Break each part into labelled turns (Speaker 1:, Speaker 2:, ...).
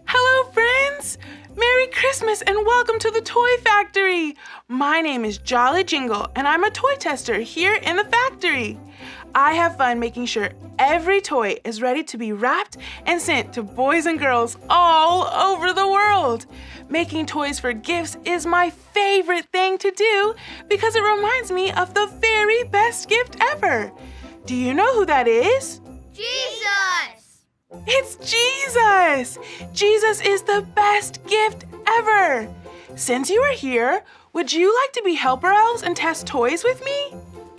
Speaker 1: Hello, friends! Merry Christmas and welcome to the Toy Factory! My name is Jolly Jingle and I'm a toy tester here in the factory. I have fun making sure every toy is ready to be wrapped and sent to boys and girls all over the world. Making toys for gifts is my favorite thing to do because it reminds me of the very best gift ever. Do you know who that is?
Speaker 2: Jesus!
Speaker 1: It's Jesus! Jesus is the best gift ever! Since you are here, would you like to be helper elves and test toys with me?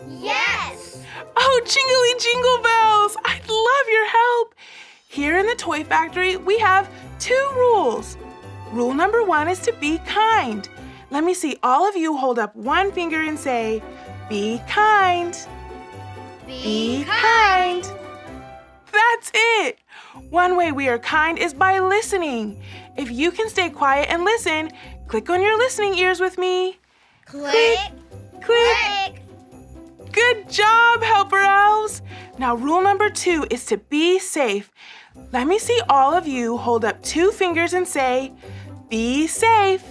Speaker 2: Yes!
Speaker 1: Oh, jingly jingle bells! I'd love your help! Here in the Toy Factory, we have 2 rules. Rule number 1 is to be kind. Let me see all of you hold up one finger and say, be kind.
Speaker 2: Be kind.
Speaker 1: That's it! One way we are kind is by listening. If you can stay quiet and listen, click on your listening ears with me.
Speaker 2: Click,
Speaker 1: Click! Good job, helper elves! Now rule number 2 is to be safe. Let me see all of you hold up 2 fingers and say, be safe.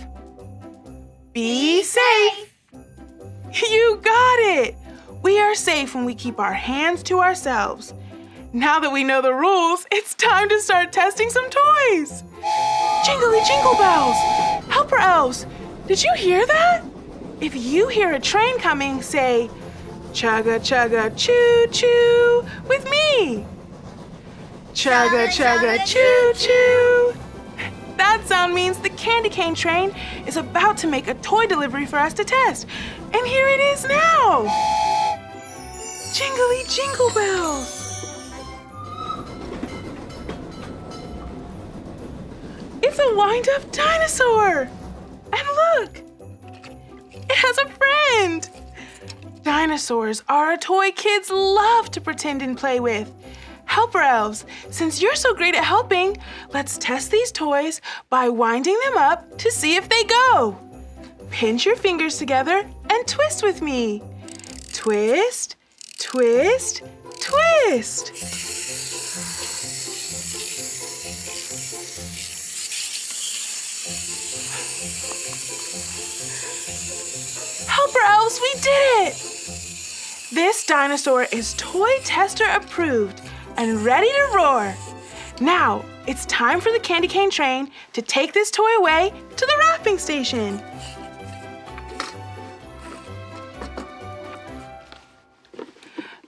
Speaker 1: Be safe. You got it! We are safe when we keep our hands to ourselves. Now that we know the rules, it's time to start testing some toys. Jingly jingle bells! Helper elves, did you hear that? If you hear a train coming, say, chugga chugga choo choo with me. Chugga chugga choo choo. That sound means the candy cane train is about to make a toy delivery for us to test. And here it is now. Jingly jingle bells. It's a wind-up dinosaur. And look, it has a friend. Dinosaurs are a toy kids love to pretend and play with. Helper elves, since you're so great at helping, let's test these toys by winding them up to see if they go. Pinch your fingers together and twist with me. Twist, twist, twist. Helper elves, we did it! This dinosaur is toy tester approved and ready to roar. Now, it's time for the candy cane train to take this toy away to the wrapping station.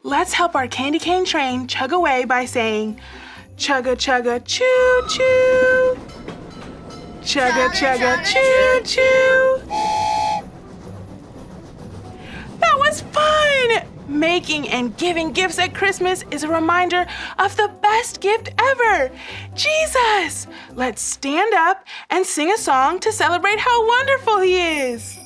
Speaker 1: Let's help our candy cane train chug away by saying, chugga chugga choo choo. Chugga chugga choo choo. That was fun! Making and giving gifts at Christmas is a reminder of the best gift ever, Jesus! Let's stand up and sing a song to celebrate how wonderful He is.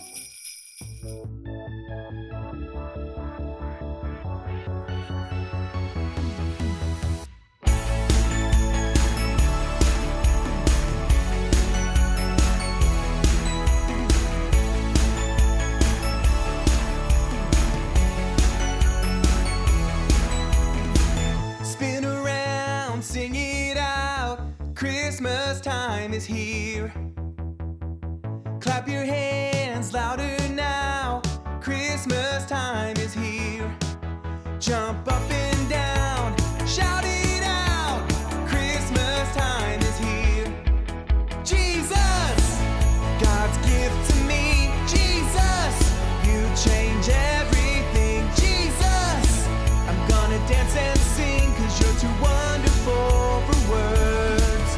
Speaker 3: Sing it out, Christmas time is here. Clap your hands louder now, Christmas time is here. Jump up and down, shout it out, Christmas time is here. Jesus, God's gift to me, Jesus, you change everything, Jesus. I'm gonna dance and sing 'cause you're too wonderful for words.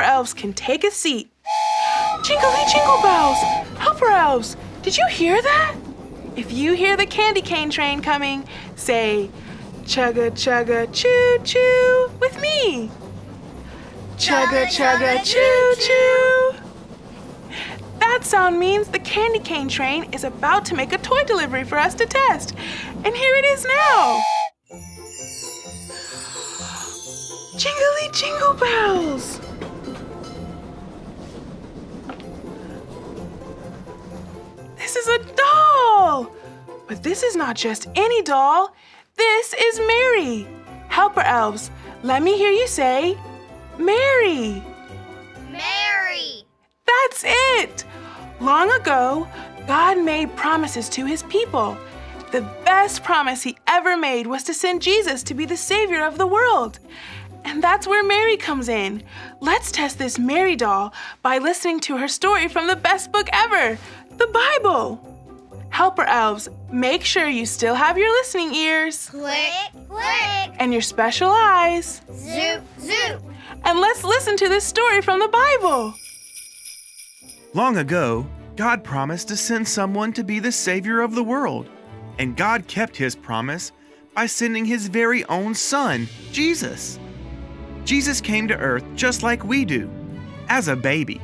Speaker 1: helper elves can take a seat. Jingly jingle bells! Helper elves, did you hear that? If you hear the candy cane train coming, say, chugga chugga choo choo with me. Chugga chugga choo choo. That sound means the candy cane train is about to make a toy delivery for us to test. And here it is now. Jingly jingle bells! This is a doll! But this is not just any doll. This is Mary. Helper elves, let me hear you say, Mary.
Speaker 2: Mary.
Speaker 1: That's it! Long ago, God made promises to his people. The best promise he ever made was to send Jesus to be the Savior of the world. And that's where Mary comes in. Let's test this Mary doll by listening to her story from the best book ever, the Bible. Helper elves, make sure you still have your listening ears.
Speaker 2: Click, click.
Speaker 1: And your special eyes.
Speaker 2: Zoop, zoop.
Speaker 1: And let's listen to this story from the Bible.
Speaker 4: Long ago, God promised to send someone to be the Savior of the world. And God kept his promise by sending his very own son, Jesus. Jesus came to earth just like we do, as a baby.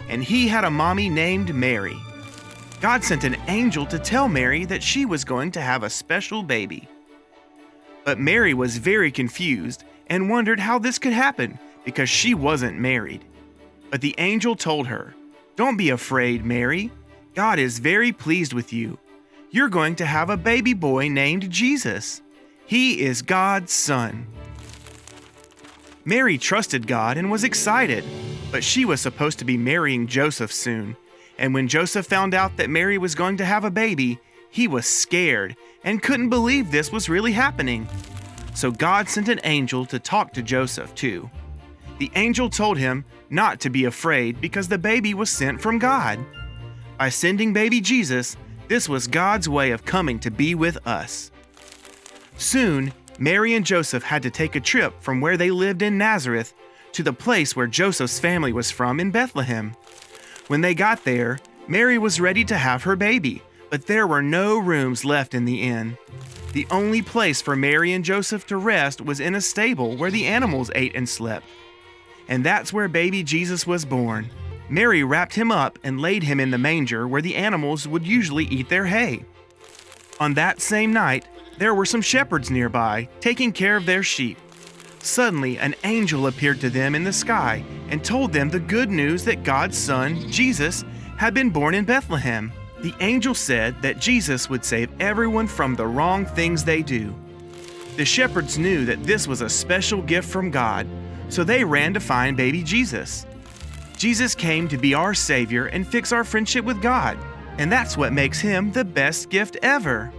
Speaker 4: And he had a mommy named Mary. God sent an angel to tell Mary that she was going to have a special baby. But Mary was very confused and wondered how this could happen because she wasn't married. But the angel told her, "Don't be afraid, Mary. God is very pleased with you. You're going to have a baby boy named Jesus. He is God's son." Mary trusted God and was excited, but she was supposed to be marrying Joseph soon. And when Joseph found out that Mary was going to have a baby, he was scared and couldn't believe this was really happening. So God sent an angel to talk to Joseph too. The angel told him not to be afraid because the baby was sent from God. By sending baby Jesus, this was God's way of coming to be with us. Soon, Mary and Joseph had to take a trip from where they lived in Nazareth to the place where Joseph's family was from in Bethlehem. When they got there, Mary was ready to have her baby, but there were no rooms left in the inn. The only place for Mary and Joseph to rest was in a stable where the animals ate and slept. And that's where baby Jesus was born. Mary wrapped him up and laid him in the manger where the animals would usually eat their hay. On that same night, there were some shepherds nearby, taking care of their sheep. Suddenly, an angel appeared to them in the sky and told them the good news that God's son, Jesus, had been born in Bethlehem. The angel said that Jesus would save everyone from the wrong things they do. The shepherds knew that this was a special gift from God, so they ran to find baby Jesus. Jesus came to be our Savior and fix our friendship with God, and that's what makes him the best gift ever.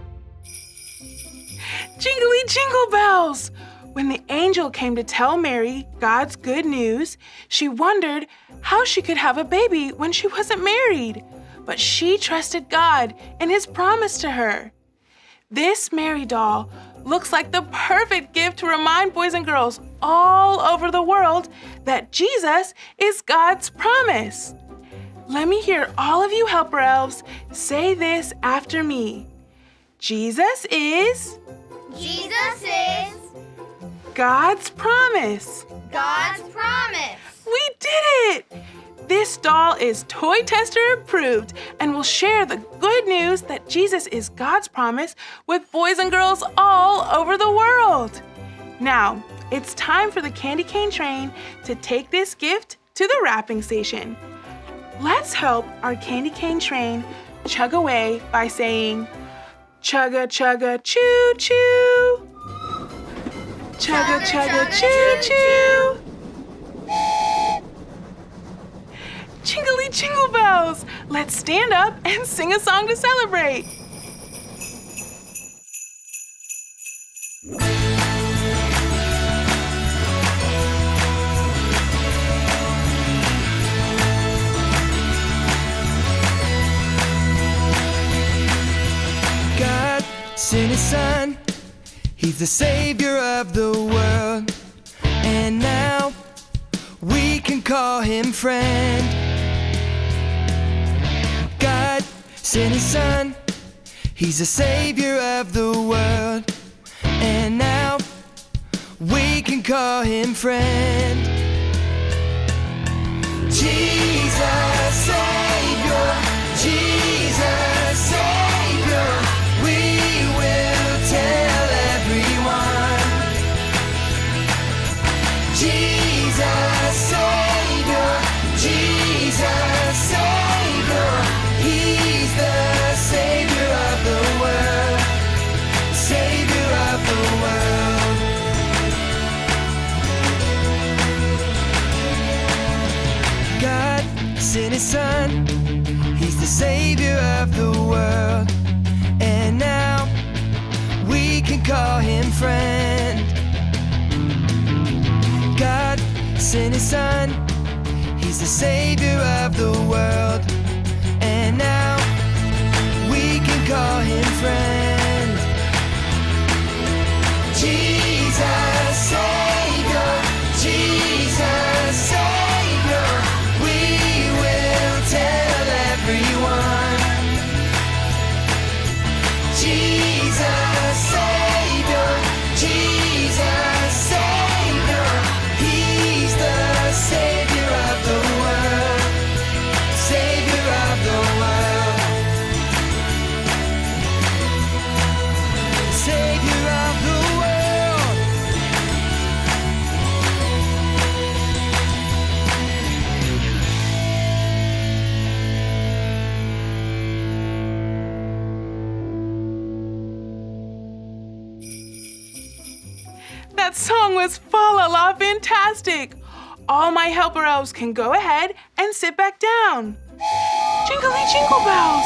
Speaker 1: Jingly jingle bells! When the angel came to tell Mary God's good news, she wondered how she could have a baby when she wasn't married. But she trusted God and his promise to her. This Mary doll looks like the perfect gift to remind boys and girls all over the world that Jesus is God's promise. Let me hear all of you helper elves say this after me. Jesus is God's promise.
Speaker 2: God's promise.
Speaker 1: We did it! This doll is Toy Tester approved and will share the good news that Jesus is God's promise with boys and girls all over the world. Now, it's time for the candy cane train to take this gift to the wrapping station. Let's help our candy cane train chug away by saying, chugga chugga choo choo. Chugga chugga choo choo. Jingly jingle bells! Let's stand up and sing a song to celebrate.
Speaker 3: God sent his son, he's the Savior of the world. And now we can call him friend. God sent his son, he's the savior of the world, and now we can call him friend. Jesus Savior, Jesus Savior, we will tell everyone. Jesus Savior, Jesus Savior, he's the Savior of the world, Savior of the world. God sent his son, he's the Savior of the world, and now we can call him friend. God sent his son, he's the Savior of the world, and now we can call him friend. Jesus Savior, Jesus Savior, we will tell everyone. Jesus Savior, Jesus Savior, he's the Savior of the world, Savior of the world, Savior of the world.
Speaker 1: That song was fa-la-la fantastic. All my helper elves can go ahead and sit back down. Jingly jingle bells!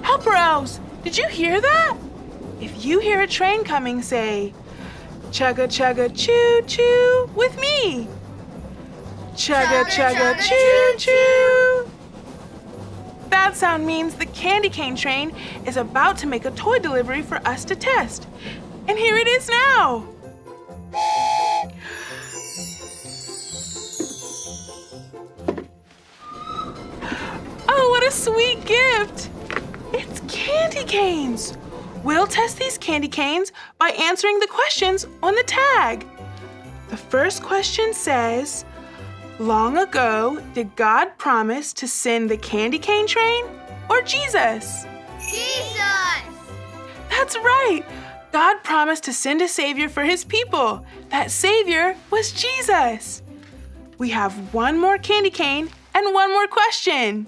Speaker 1: Helper elves, did you hear that? If you hear a train coming, say, chugga chugga choo choo with me. Chugga chugga choo choo. That sound means the candy cane train is about to make a toy delivery for us to test. And here it is now. Oh, what a sweet gift! It's candy canes. We'll test these candy canes by answering the questions on the tag. The first question says, long ago, did God promise to send the candy cane train or Jesus?
Speaker 2: Jesus!
Speaker 1: That's right. God promised to send a savior for his people. That savior was Jesus. We have one more candy cane and one more question.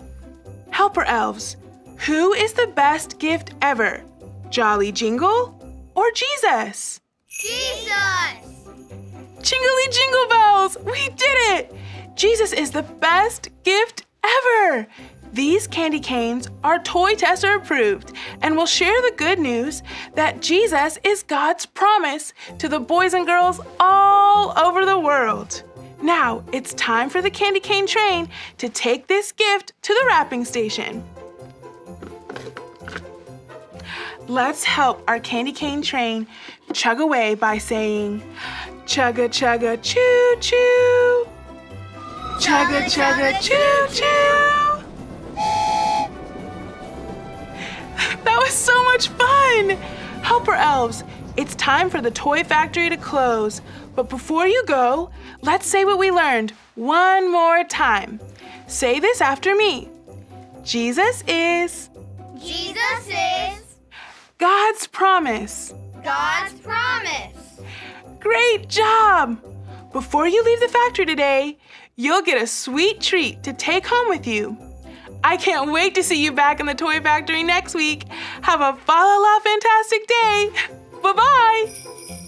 Speaker 1: Helper elves, who is the best gift ever? Jolly Jingle or Jesus?
Speaker 2: Jesus!
Speaker 1: Jingly jingle bells, we did it! Jesus is the best gift ever. These candy canes are toy tester approved and will share the good news that Jesus is God's promise to the boys and girls all over the world. Now it's time for the candy cane train to take this gift to the wrapping station. Let's help our candy cane train chug away by saying, chugga chugga choo choo. Chugga chugga choo choo. That was so much fun! Helper elves, it's time for the toy factory to close. But before you go, let's say what we learned one more time. Say this after me. Jesus is God's promise.
Speaker 2: God's promise.
Speaker 1: Great job! Before you leave the factory today, you'll get a sweet treat to take home with you. I can't wait to see you back in the toy factory next week. Have a fa-la-la fantastic day. Bye-bye.